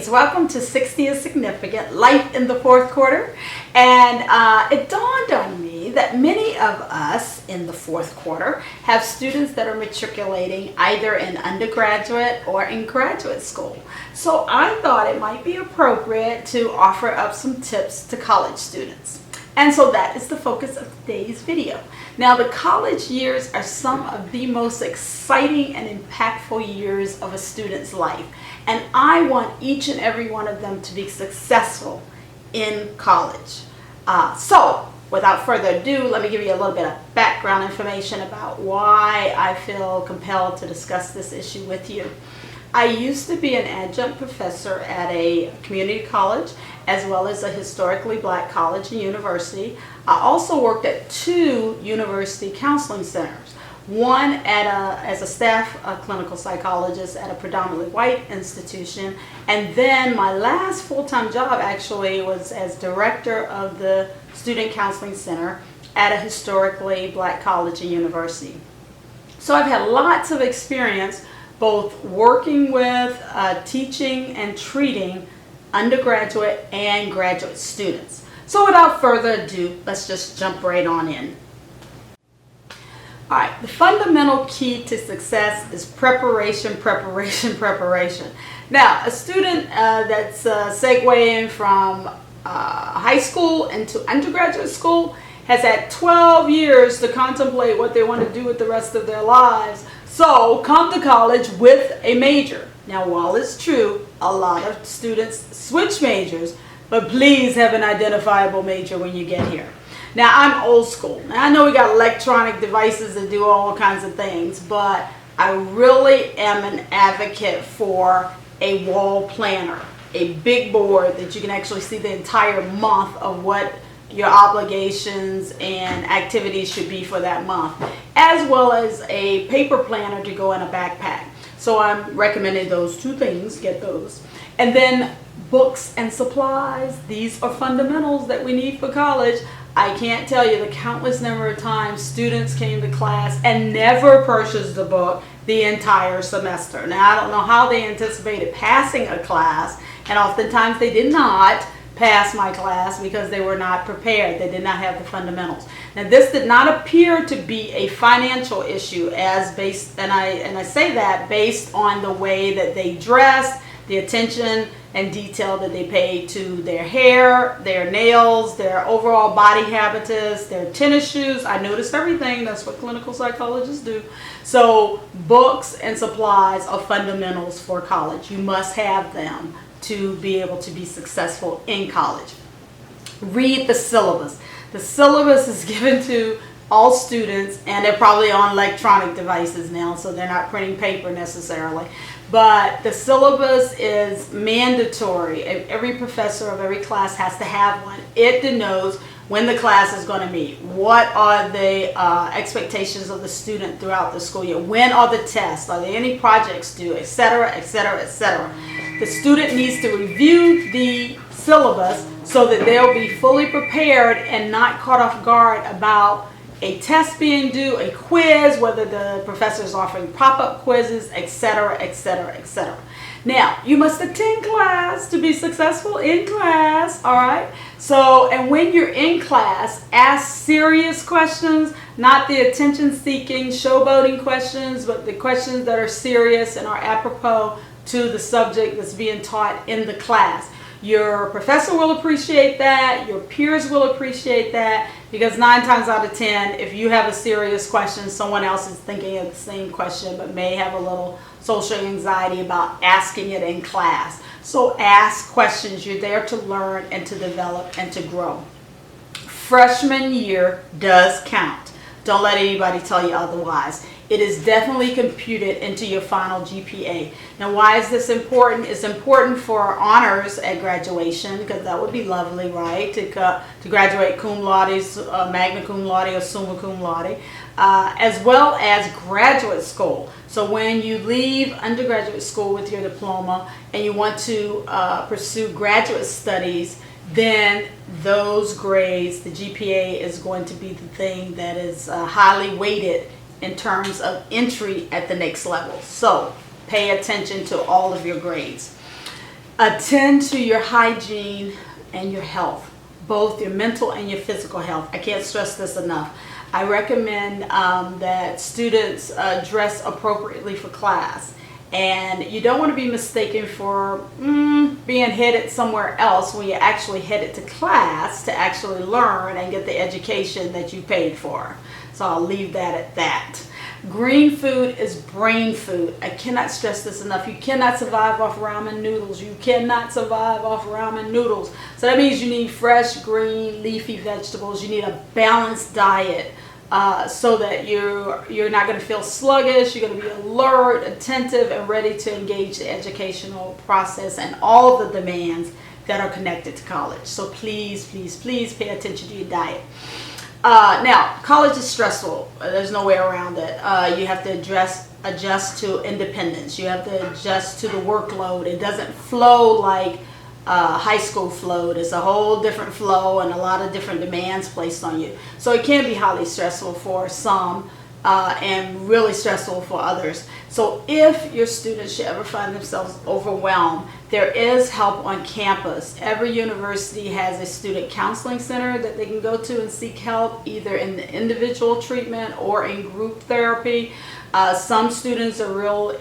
ladies, welcome to 60 is Significant, Life in the Fourth Quarter. And it dawned on me that many of us in the fourth quarter have students that are matriculating either in undergraduate or in graduate school. So I thought it might be appropriate to offer up some tips to college students. And so that is the focus of today's video. Now, the college years are some of the most exciting and impactful years of a student's life. And I want each and every one of them to be successful in college. So, without further ado, let me give you a little bit of background information about why I feel compelled to discuss this issue with you. I used to be an adjunct professor at a community college as well as a historically black college and university. I also worked at two university counseling centers. One as a staff clinical psychologist at a predominantly white institution, and then my last full-time job actually was as director of the student counseling center at a historically black college and university. So I've had lots of experience both working with, teaching, and treating undergraduate and graduate students. So without further ado, let's just jump right on in. All right, the fundamental key to success is preparation, preparation, preparation. Now, a student that's segueing from high school into undergraduate school has had 12 years to contemplate what they want to do with the rest of their lives. So come to college with a major. Now, while it's true, a lot of students switch majors, but please have an identifiable major when you get here. Now, I'm old school. Now, I know we got electronic devices that do all kinds of things, but I really am an advocate for a wall planner, a big board that you can actually see the entire month of what your obligations and activities should be for that month, as well as a paper planner to go in a backpack. So I'm recommending those two things, get those. And then books and supplies. These are fundamentals that we need for college. I can't tell you the countless number of times students came to class and never purchased the book the entire semester. Now, I don't know how they anticipated passing a class, and oftentimes they did not pass my class because they were not prepared. They did not have the fundamentals. Now, this did not appear to be a financial issue and I say that based on the way that they dressed, the attention and detail that they paid to their hair, their nails, their overall body habitus, their tennis shoes. I noticed everything. That's what clinical psychologists do. So books and supplies are fundamentals for college. You must have them to be able to be successful in college. Read the syllabus. The syllabus is given to all students, and they're probably on electronic devices now, so they're not printing paper necessarily. But the syllabus is mandatory. Every professor of every class has to have one. It denotes when the class is going to meet. What are the expectations of the student throughout the school year? When are the tests? Are there any projects due? Etc., etc., etc. The student needs to review the syllabus so that they'll be fully prepared and not caught off guard about a test being due, a quiz, whether the professor is offering pop-up quizzes, etc., etc., etc. Now, you must attend class to be successful in class, all right? So, and when you're in class, ask serious questions, not the attention-seeking, showboating questions, but the questions that are serious and are apropos to the subject that's being taught in the class. Your professor will appreciate that, your peers will appreciate that, because 9 times out of 10, if you have a serious question, someone else is thinking of the same question but may have a little social anxiety about asking it in class. So ask questions. You're there to learn and to develop and to grow. Freshman year does count. Don't let anybody tell you otherwise. It is definitely computed into your final GPA. Now, why is this important? It's important for honors at graduation, because that would be lovely, right? To graduate cum laude, magna cum laude, or summa cum laude, as well as graduate school. So when you leave undergraduate school with your diploma and you want to pursue graduate studies, then those grades, the GPA, is going to be the thing that is highly weighted in terms of entry at the next level. So pay attention to all of your grades. Attend to your hygiene and your health, both your mental and your physical health. I can't stress this enough. I recommend that students dress appropriately for class. And you don't want to be mistaken for being headed somewhere else when you're actually headed to class to actually learn and get the education that you paid for. So I'll leave that at that. Green food is brain food. I cannot stress this enough. You cannot survive off ramen noodles. You cannot survive off ramen noodles. So that means you need fresh, green, leafy vegetables. You need a balanced diet. So that you're not going to feel sluggish, you're going to be alert, attentive, and ready to engage the educational process and all the demands that are connected to college. So please, please, please pay attention to your diet. Now, college is stressful. There's no way around it. You have to adjust to independence. You have to adjust to the workload. It doesn't flow like high school flowed. It's a whole different flow and a lot of different demands placed on you. So it can be highly stressful for some and really stressful for others. So if your students should ever find themselves overwhelmed, there is help on campus. Every university has a student counseling center that they can go to and seek help, either in the individual treatment or in group therapy. Some students are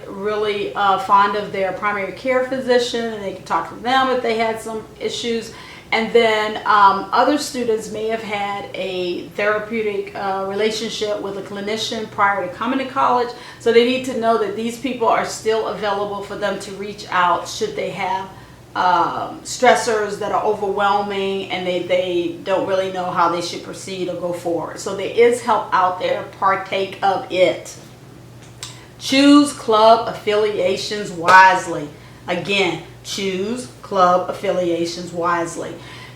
really fond of their primary care physician, and they can talk to them if they had some issues. And then other students may have had a therapeutic relationship with a clinician prior to coming to college, so they need to know that these people are still available for them to reach out should they have stressors that are overwhelming and they don't really know how they should proceed or go forward. So there is help out there. Partake of it. Choose club affiliations wisely. Again, choose club affiliations wisely.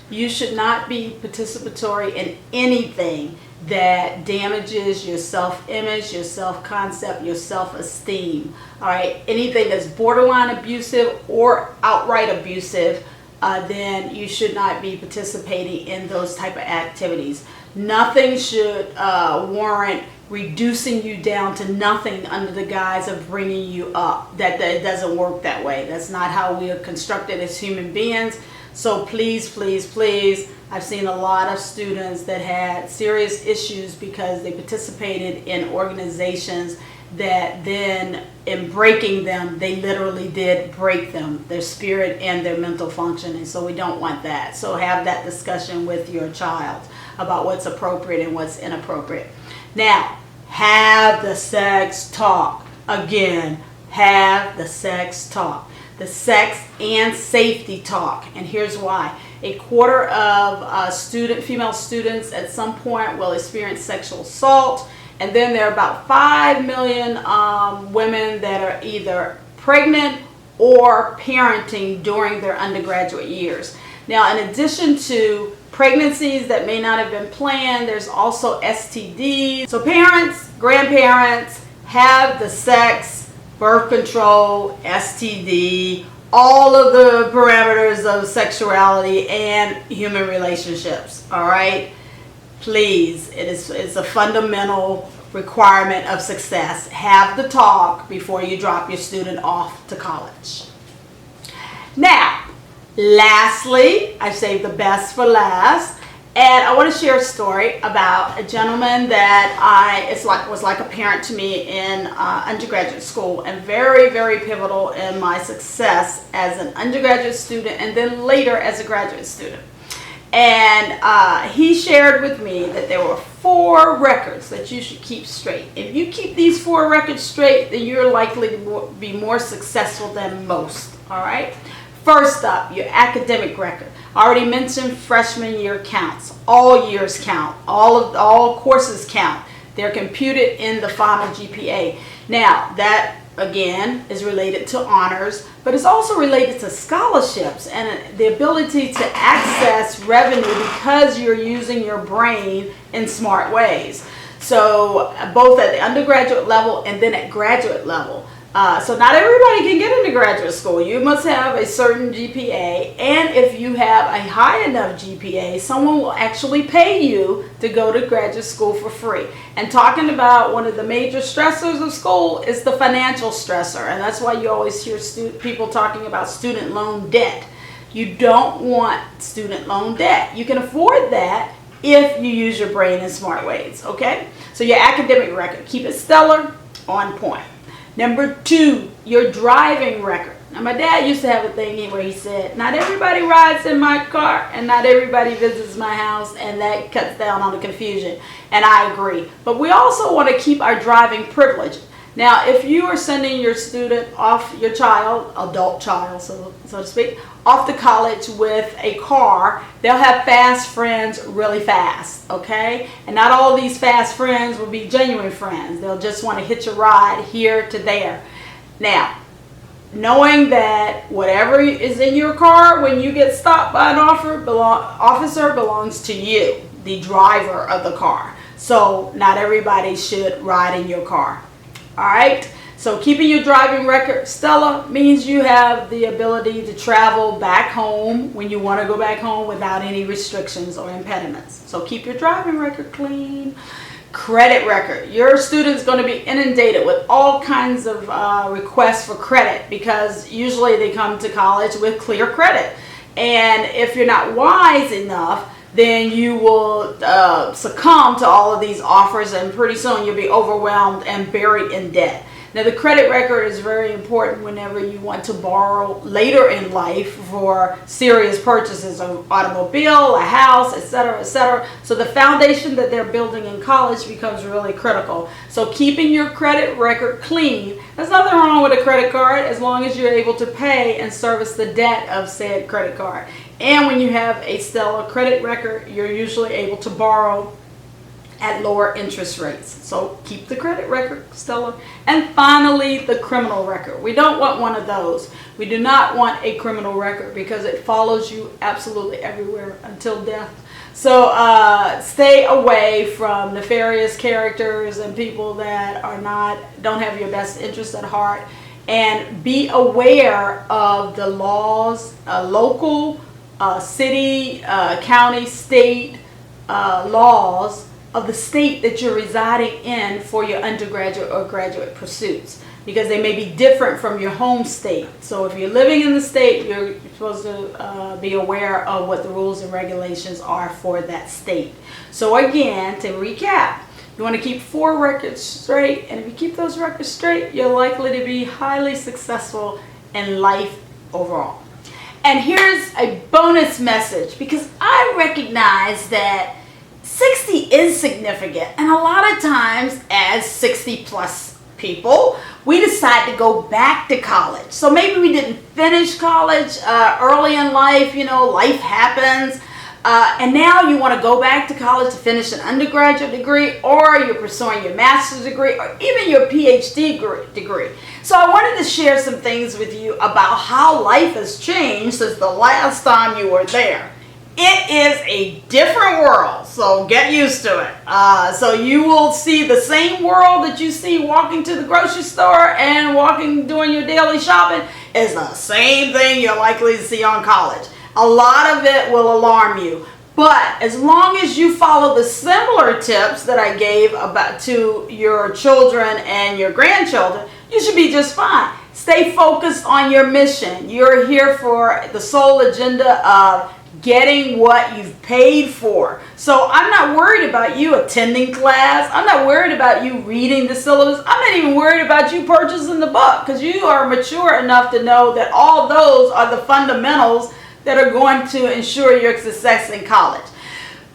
You should not be participatory in anything that damages your self-image, your self-concept, your self-esteem. All right, anything that's borderline abusive or outright abusive, then you should not be participating in those type of activities. Nothing should warrant reducing you down to nothing under the guise of bringing you up. That doesn't work that way. That's not how we are constructed as human beings. So please, please, please, I've seen a lot of students that had serious issues because they participated in organizations that then, in breaking them, they literally did break them, their spirit and their mental function. And so we don't want that. So have that discussion with your child about what's appropriate and what's inappropriate. Now, have the sex talk. Again, have the sex talk. The sex and safety talk. And here's why. A quarter of female students at some point will experience sexual assault. And then there are about 5 million women that are either pregnant or parenting during their undergraduate years. Now, in addition to pregnancies that may not have been planned, there's also STDs. So parents, grandparents, have the sex, birth control, STD, all of the parameters of sexuality and human relationships. All right, please, it's a fundamental requirement of success. Have the talk before you drop your student off to college. Now, lastly, I saved the best for last, and I want to share a story about a gentleman that was like a parent to me in undergraduate school, and very, very pivotal in my success as an undergraduate student and then later as a graduate student. And he shared with me that there were 4 records that you should keep straight. If you keep these 4 records straight, then you're likely to be more successful than most. All right. First up, your academic record. I already mentioned freshman year counts. All years count. All courses count. They're computed in the final GPA. Now, that again is related to honors, but it's also related to scholarships and the ability to access revenue because you're using your brain in smart ways. So both at the undergraduate level and then at graduate level. So not everybody can get into graduate school. You must have a certain GPA, and if you have a high enough GPA, someone will actually pay you to go to graduate school for free. And talking about one of the major stressors of school is the financial stressor, and that's why you always hear people talking about student loan debt. You don't want student loan debt. You can afford that if you use your brain in smart ways, okay? So your academic record, keep it stellar, on point. Number 2, your driving record. Now my dad used to have a thing where he said, not everybody rides in my car and not everybody visits my house, and that cuts down on the confusion. And I agree. But we also want to keep our driving privilege. Now, if you are sending your student off, your child, adult child, so to speak, off to college with a car, they'll have fast friends really fast, okay? And not all these fast friends will be genuine friends. They'll just want to hitch a ride here to there. Now, knowing that whatever is in your car when you get stopped by an officer belongs to you, the driver of the car. So not everybody should ride in your car. All right, so keeping your driving record stellar means you have the ability to travel back home when you want to go back home without any restrictions or impediments. So keep your driving record clean. Credit record. Your student's going to be inundated with all kinds of requests for credit because usually they come to college with clear credit. And if you're not wise enough, then you will succumb to all of these offers, and pretty soon you'll be overwhelmed and buried in debt. Now the credit record is very important whenever you want to borrow later in life for serious purchases, an automobile, a house, etc., etc. So the foundation that they're building in college becomes really critical. So keeping your credit record clean, there's nothing wrong with a credit card as long as you're able to pay and service the debt of said credit card. And when you have a stellar credit record, you're usually able to borrow at lower interest rates. So keep the credit record stellar. And finally, the criminal record. We don't want one of those. We do not want a criminal record because it follows you absolutely everywhere until death. So stay away from nefarious characters and people that don't have your best interest at heart, and be aware of the laws, local, city, county, state laws of the state that you're residing in for your undergraduate or graduate pursuits, because they may be different from your home state. So if you're living in the state, you're supposed to be aware of what the rules and regulations are for that state. So again, to recap, you want to keep 4 records straight, and if you keep those records straight, you're likely to be highly successful in life overall. And here's a bonus message, because I recognize that 60 is significant, and a lot of times as 60 plus people, we decide to go back to college. So maybe we didn't finish college early in life, life happens, and now you want to go back to college to finish an undergraduate degree, or you're pursuing your master's degree, or even your PhD degree. So I wanted to share some things with you about how life has changed since the last time you were there. It is a different world, so get used to it. So you will see the same world that you see walking to the grocery store and doing your daily shopping is the same thing you're likely to see on college. A lot of it will alarm you, but as long as you follow the similar tips that I gave to your children and your grandchildren, you should be just fine. Stay focused on your mission. You're here for the sole agenda of getting what you've paid for. So I'm not worried about you attending class. I'm not worried about you reading the syllabus. I'm not even worried about you purchasing the book, because you are mature enough to know that all those are the fundamentals that are going to ensure your success in college.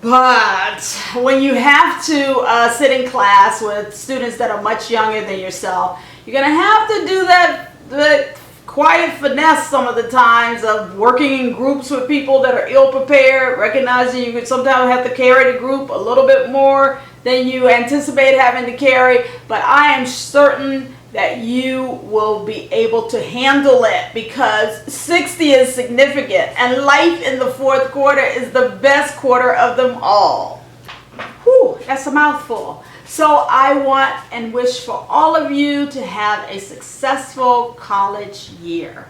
But when you have to sit in class with students that are much younger than yourself, you're going to have to do that quiet finesse some of the times of working in groups with people that are ill-prepared, recognizing you could sometimes have to carry the group a little bit more than you anticipate having to carry. But I am certain that you will be able to handle it, because 60 is significant, and life in the 4th quarter is the best quarter of them all. Whew, that's a mouthful. So I want and wish for all of you to have a successful college year.